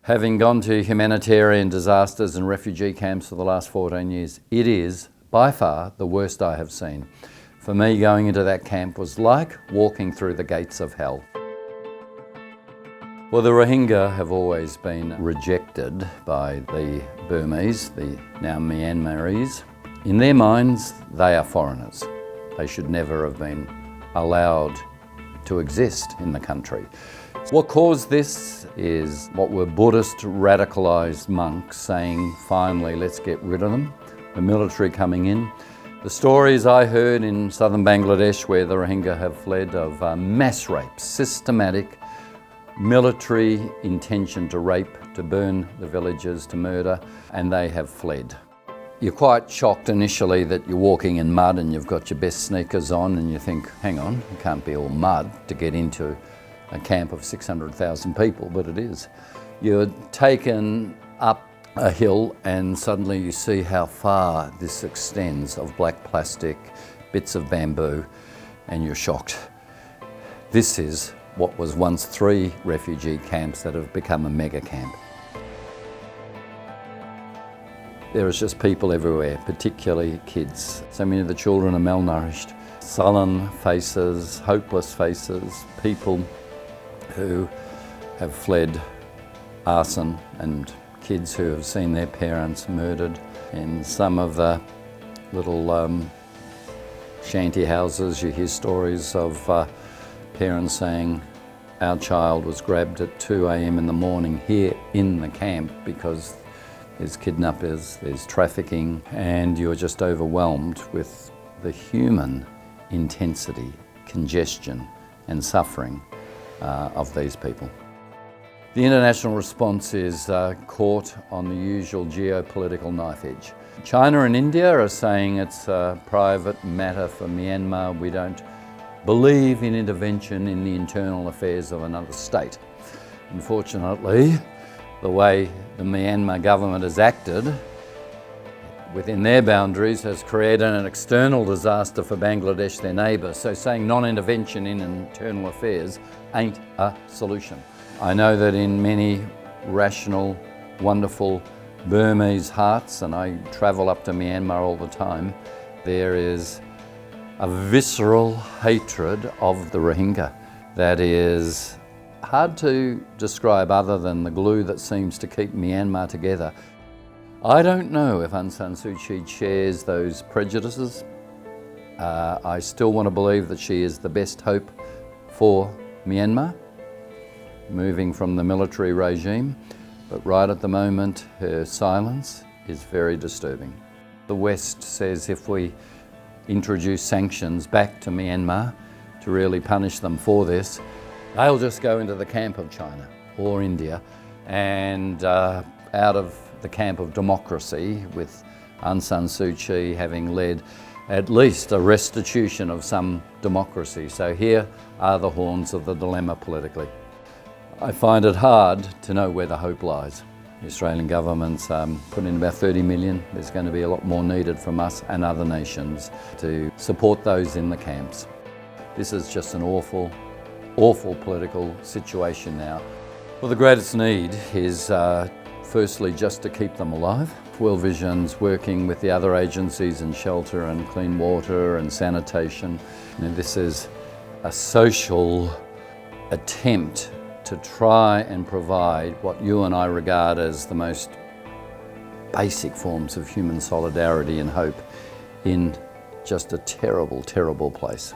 Having gone to humanitarian disasters and refugee camps for the last 14 years, it is by far the worst I have seen. For me, going into that camp was like walking through the gates of hell. Well, the Rohingya have always been rejected by the Burmese, the now Myanmarese. In their minds, they are foreigners. They should never have been allowed to exist in the country. What caused this is what were Buddhist radicalised monks saying, finally, let's get rid of them, the military coming in. The stories I heard in southern Bangladesh where the Rohingya have fled of mass rape, systematic military intention to rape, to burn the villages, to murder, and they have fled. You're quite shocked initially that you're walking in mud and you've got your best sneakers on and you think, hang on, it can't be all mud to get into a camp of 600,000 people, but it is. You're taken up a hill and suddenly you see how far this extends of black plastic, bits of bamboo, and you're shocked. This is what was once 3 refugee camps that have become a mega camp. There is just people everywhere, particularly kids. So many of the children are malnourished, sullen faces, hopeless faces, people who have fled arson, and kids who have seen their parents murdered. In some of the little shanty houses, you hear stories of parents saying, our child was grabbed at 2 a.m. in the morning here in the camp because there's kidnappers, there's trafficking, and you're just overwhelmed with the human intensity, congestion and suffering of these people. The international response is caught on the usual geopolitical knife edge. China and India are saying it's a private matter for Myanmar. We don't believe in intervention in the internal affairs of another state. Unfortunately, the way the Myanmar government has acted within their boundaries has created an external disaster for Bangladesh, their neighbour. So saying non-intervention in internal affairs ain't a solution. I know that in many rational, wonderful Burmese hearts, and I travel up to Myanmar all the time, there is a visceral hatred of the Rohingya that is hard to describe other than the glue that seems to keep Myanmar together. I don't know if Aung San Suu Kyi shares those prejudices. I still want to believe that she is the best hope for Myanmar, moving from the military regime, but right at the moment her silence is very disturbing. The West says if we introduce sanctions back to Myanmar to really punish them for this, they'll just go into the camp of China or India and out of the camp of democracy, with Aung San Suu Kyi having led at least a restitution of some democracy. So here are the horns of the dilemma politically. I find it hard to know where the hope lies. The Australian government's put in about 30 million. There's going to be a lot more needed from us and other nations to support those in the camps. This is just an awful, awful political situation now. Well, the greatest need is firstly just to keep them alive. World Vision's working with the other agencies in shelter and clean water and sanitation. This is a social attempt to try and provide what you and I regard as the most basic forms of human solidarity and hope in just a terrible, terrible place.